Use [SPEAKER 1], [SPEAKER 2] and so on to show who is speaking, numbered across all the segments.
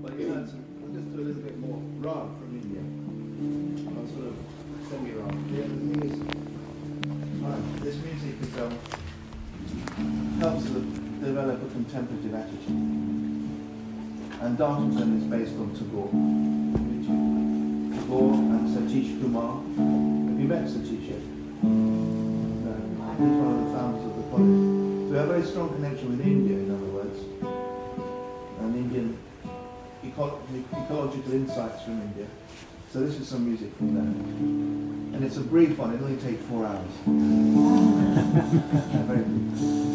[SPEAKER 1] But you heard some, we'll just do a little bit more rag from India. Or sort of semi-rag. Yeah, the thing is, this music is, helps us develop a contemplative attitude. And Dartington is based on Tagore. Tagore and Satish Kumar. Have you met Satish yet? No. He's one of the founders of the college. So we have a very strong connection with India, in other words. And Indian ecological insights from India. So this is some music from there. And it's a brief one, it'll only take 4 hours. Very brief.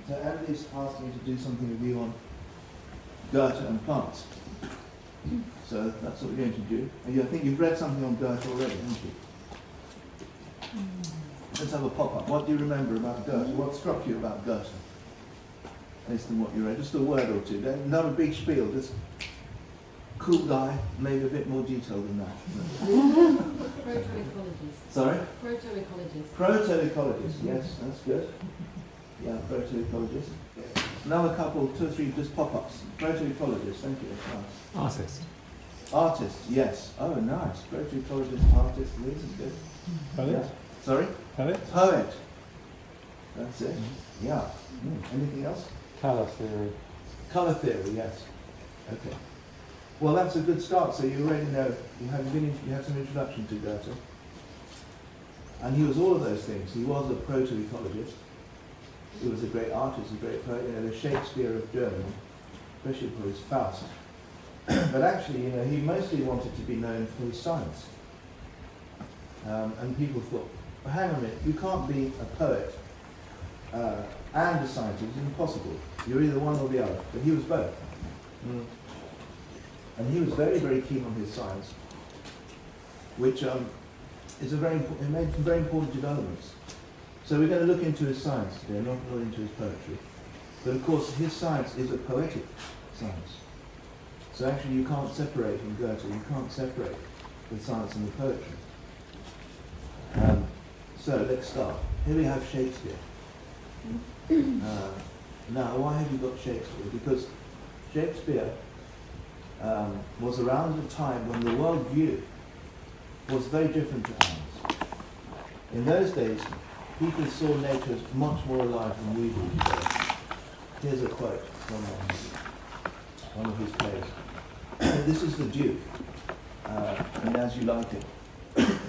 [SPEAKER 1] So Andy's asked me to do something with you on Goethe and plants. So that's what we're going to do. And I think you've read something on Goethe already, haven't you? Let's have a pop-up. What do you remember about Goethe? What struck you about Goethe? Based on what you read. Just a word or two. Not a big spiel, just cool guy, maybe a bit more detail than that.
[SPEAKER 2] Proto-ecologist.
[SPEAKER 1] Sorry?
[SPEAKER 2] Proto-ecologist.
[SPEAKER 1] Proto-ecologist, yes, that's good. Yeah, proto-ecologist. Another couple, 2 or 3 just pop-ups. Proto-ecologist, thank you. Nice.
[SPEAKER 3] Artist.
[SPEAKER 1] Artist, yes. Oh, nice. Proto-ecologist, artist, this is good.
[SPEAKER 3] Poet.
[SPEAKER 1] Yeah. Sorry?
[SPEAKER 3] Poet.
[SPEAKER 1] Poet. That's it. Yeah. Anything else?
[SPEAKER 3] Colour theory.
[SPEAKER 1] Colour theory, yes. Okay. Well, that's a good start. So you already know, you have some introduction to Goethe. And he was all of those things. He was a proto-ecologist. He was a great artist, a great poet, the Shakespeare of Germany, especially for his Faust. But actually, he mostly wanted to be known for his science. And people thought, well, hang on a minute, you can't be a poet and a scientist. It's impossible. You're either one or the other. But he was both. And he was very, very keen on his science, which is it made some very important developments. So we're going to look into his science today, not into his poetry. But of course, his science is a poetic science. So actually, you can't separate in Goethe. You can't separate the science and the poetry. So let's start. Here we have Shakespeare. Now, why have you got Shakespeare? Because Shakespeare was around at a time when the worldview was very different to ours. In those days, people saw nature as much more alive than we do today. Here's a quote from one of his plays. This is the Duke, and As You Like It.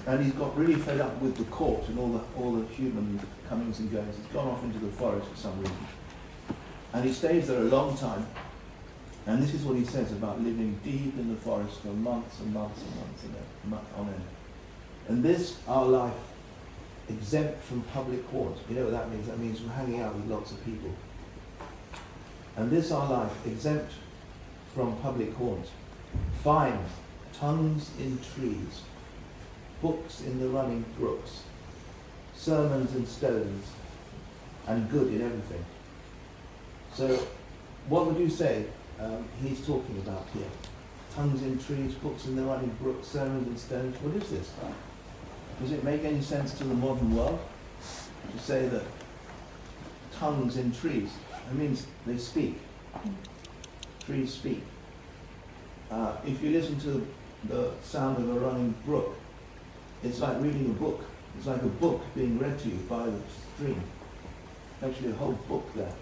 [SPEAKER 1] And he's got really fed up with the court and all the human comings and goings. He's gone off into the forest for some reason. And he stays there a long time. And this is what he says about living deep in the forest for months and months and months on end. And this, our life, exempt from public haunt. You know what that means? That means we're hanging out with lots of people. And this, our life, exempt from public haunt, finds tongues in trees, books in the running brooks, sermons in stones, and good in everything. So, what would you say he's talking about here? Tongues in trees, books in the running brooks, sermons in stones. What is this? Does it make any sense to the modern world to say that tongues in trees? It means they speak. Trees speak. if you listen to the sound of a running brook, it's like reading a book. It's like a book being read to you by the stream. Actually a whole book there.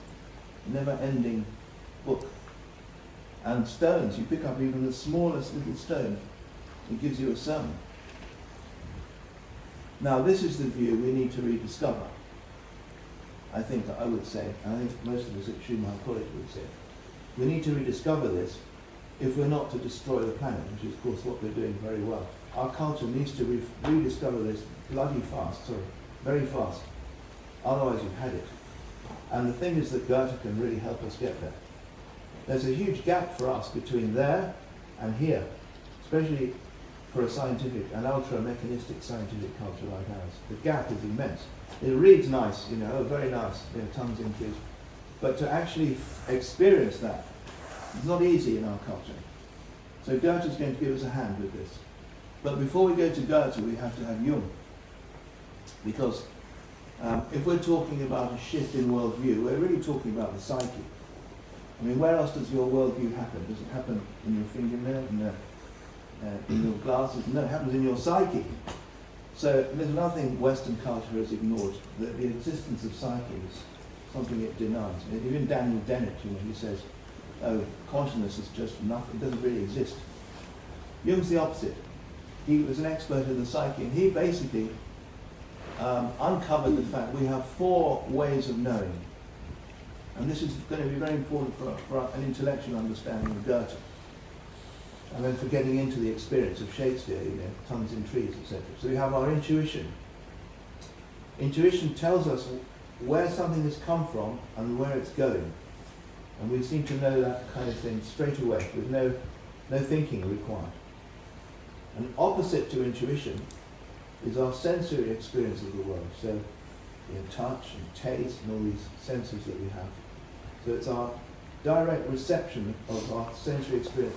[SPEAKER 1] Never-ending book. And stones, you pick up even the smallest little stone, it gives you a sermon. Now this is the view we need to rediscover. I think I would say, and I think most of us at Schumacher College would say, we need to rediscover this if we're not to destroy the planet, which is of course what we're doing very well. Our culture needs to rediscover this bloody fast, very fast. Otherwise you've had it. And the thing is that Goethe can really help us get there. There's a huge gap for us between there and here, especially for a scientific, an ultra-mechanistic scientific culture like ours. The gap is immense. It reads nice, very nice, tongues in cheeks. But to actually experience that is not easy in our culture. So Goethe is going to give us a hand with this. But before we go to Goethe, we have to have Jung. Because if we're talking about a shift in worldview, we're really talking about the psyche. I mean, where else does your worldview happen? Does it happen in your fingernail, in your glasses? No, it happens in your psyche. So there's another thing Western culture has ignored, that the existence of psyche is something it denies. Even Daniel Dennett, he says, oh, consciousness is just nothing, it doesn't really exist. Jung's the opposite. He was an expert in the psyche, and he basically uncovered the fact we have 4 ways of knowing. And this is going to be very important for an intellectual understanding of Goethe. And then for getting into the experience of Shakespeare, tongues in trees, etc. So we have our intuition. Intuition tells us where something has come from and where it's going. And we seem to know that kind of thing straight away, with no thinking required. And opposite to intuition is our sensory experience of the world. So touch and taste and all these senses that we have. So it's our direct reception of our sensory experience.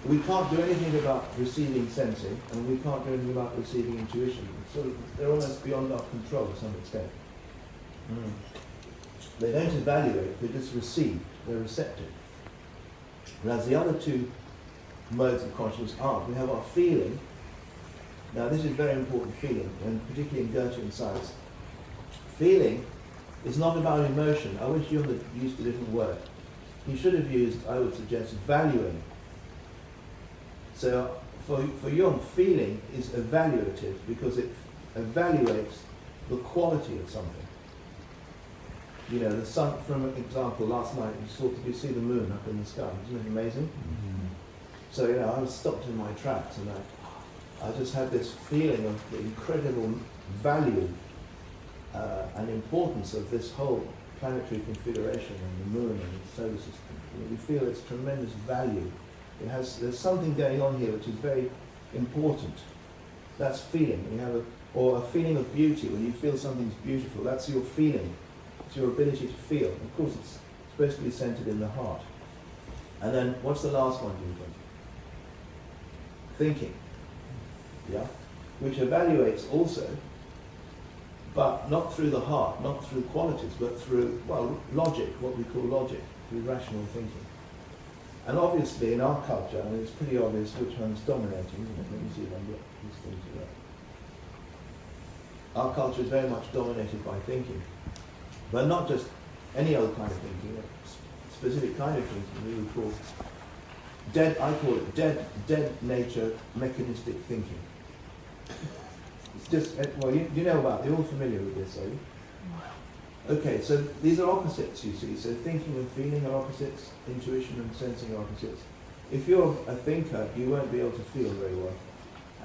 [SPEAKER 1] We can't do anything about receiving sensing, and we can't do anything about receiving intuition. They're almost beyond our control to some extent. They don't evaluate, they just receive, they're receptive. Whereas the other 2 modes of consciousness aren't. We have our feeling. Now this is very important, feeling, and particularly in Goethean science. Feeling is not about emotion. I wish Jung had used a different word. He should have used, I would suggest, valuing. So for Jung, feeling is evaluative because it evaluates the quality of something. The sun, for example, last night you see the moon up in the sky. Isn't it amazing? Mm-hmm. So I was stopped in my tracks, and I just had this feeling of the incredible value and importance of this whole planetary configuration and the moon and the solar system. We feel its tremendous value. There's something going on here which is very important. That's feeling. Or a feeling of beauty. When you feel something's beautiful, that's your feeling. It's your ability to feel. Of course, it's supposed to be centered in the heart. And then, what's the last one, do you think? Thinking. Yeah? Which evaluates also, but not through the heart, not through qualities, but through, logic, what we call logic, through rational thinking. And obviously in our culture, it's pretty obvious which one's dominating, isn't it? Let me see if I can get these things to work. Our culture is very much dominated by thinking. But not just any old kind of thinking, a specific kind of thinking we would call I call it dead nature mechanistic thinking. It's just, you know about it, you're all familiar with this, are you? Okay, so these are opposites, you see. So thinking and feeling are opposites, intuition and sensing are opposites. If you're a thinker, you won't be able to feel very well.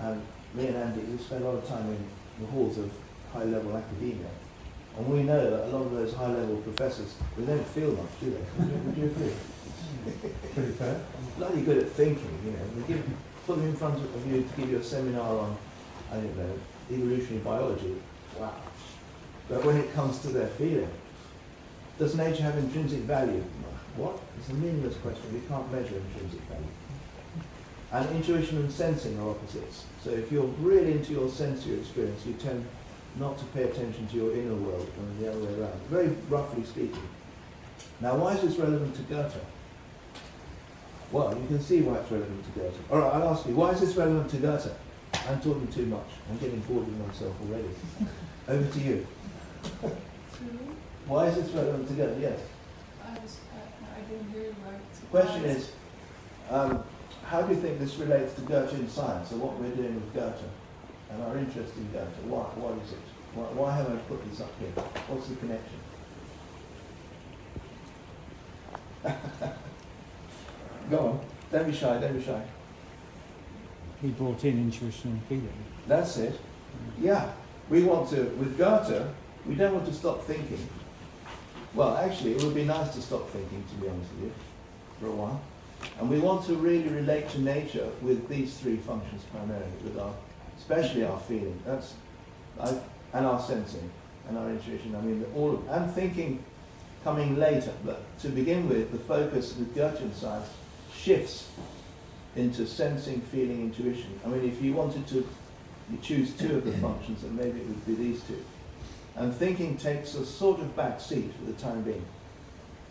[SPEAKER 1] And me and Andy, we spend a lot of time in the halls of high-level academia. And we know that a lot of those high-level professors, they don't feel much, do they? Would you agree? Pretty fair. Bloody good at thinking, They put them in front of you to give you a seminar on, I don't know, evolutionary biology. Wow. But when it comes to their feeling, does nature have intrinsic value? What? It's a meaningless question. We can't measure intrinsic value. And intuition and sensing are opposites. So if you're really into your sensory experience, you tend not to pay attention to your inner world and the other way around, very roughly speaking. Now, why is this relevant to Goethe? Well, you can see why it's relevant to Goethe. All right, I'll ask you, why is this relevant to Goethe? I'm talking too much. I'm getting bored with myself already. Over to you. Why is this relevant to Goethe? Yes.
[SPEAKER 2] I didn't hear you right.
[SPEAKER 1] The question is, how do you think this relates to Goethe in science, or what we're doing with Goethe, and our interest in Goethe? What is it? Why have I put this up here? What's the connection? Go on. Don't be shy, don't be shy.
[SPEAKER 3] He brought in intuition and feeling.
[SPEAKER 1] That's it. Yeah. We want to, with Goethe, we don't want to stop thinking. Well, actually, it would be nice to stop thinking, to be honest with you, for a while. And we want to really relate to nature with these three functions primarily, with our, especially our feeling, and our sensing, and our intuition. I mean, and thinking coming later, but to begin with, the focus with Goethean science shifts into sensing, feeling, intuition. I mean, if you wanted to choose two of the functions, then maybe it would be these two. And thinking takes a sort of back seat for the time being.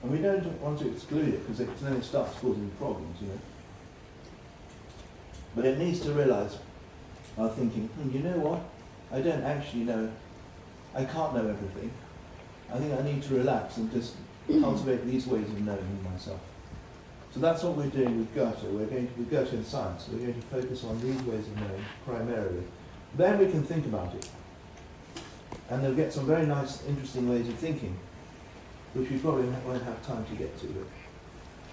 [SPEAKER 1] And we don't want to exclude it, because then it starts causing problems, you know. But it needs to realize our thinking, you know what? I don't actually know, I can't know everything. I think I need to relax and just cultivate these ways of knowing myself. So that's what we're doing with Goethe. We're going to, with Goethe in science, we're going to focus on these ways of knowing primarily. Then we can think about it. And they'll get some very nice, interesting ways of thinking, which we probably won't have time to get to.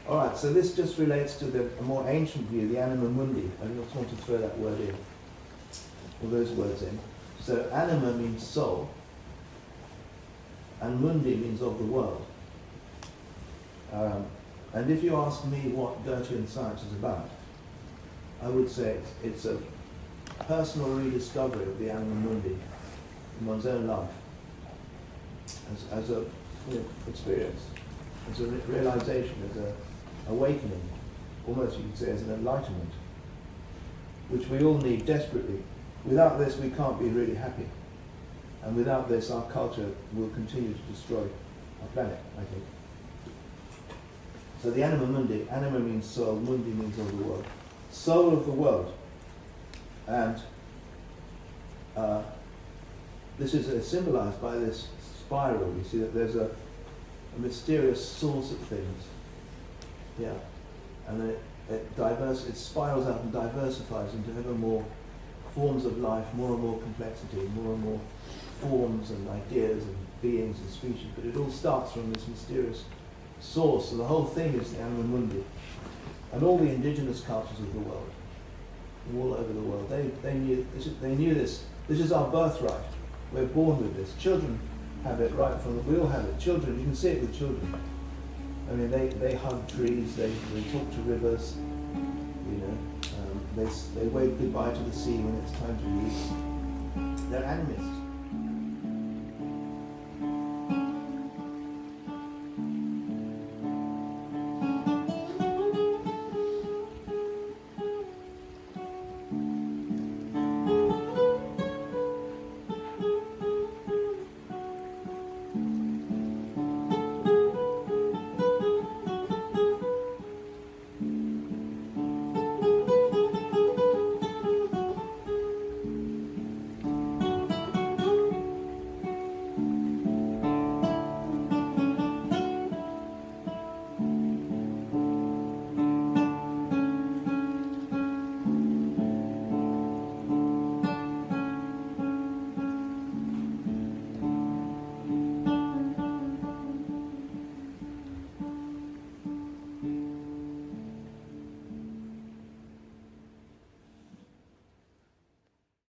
[SPEAKER 1] All right, so this just relates to a more ancient view, the anima mundi. I just want to throw that word in, or those words in. So anima means soul, and mundi means of the world. And if you ask me what Goethean science is about, I would say it's a personal rediscovery of the anima mundi in one's own life, as a experience, as a realization, as an awakening, almost you could say as an enlightenment, which we all need desperately. Without this, we can't be really happy. And without this, our culture will continue to destroy our planet, I think. So the anima mundi, anima means soul, mundi means of the world. Soul of the world. And this is symbolized by this spiral. You see that there's a mysterious source of things. Yeah. And then it spirals out and diversifies into ever more forms of life, more and more complexity, more and more forms and ideas and beings and species. But it all starts from this mysterious source. So the whole thing is the anima mundi. And all the indigenous cultures of the world, all over the world, they knew this. This is our birthright. We're born with this. Children have it right from we all have it. Children, you can see it with children. I mean, they hug trees, they talk to rivers, you know, they wave goodbye to the sea when it's time to leave. They're animists.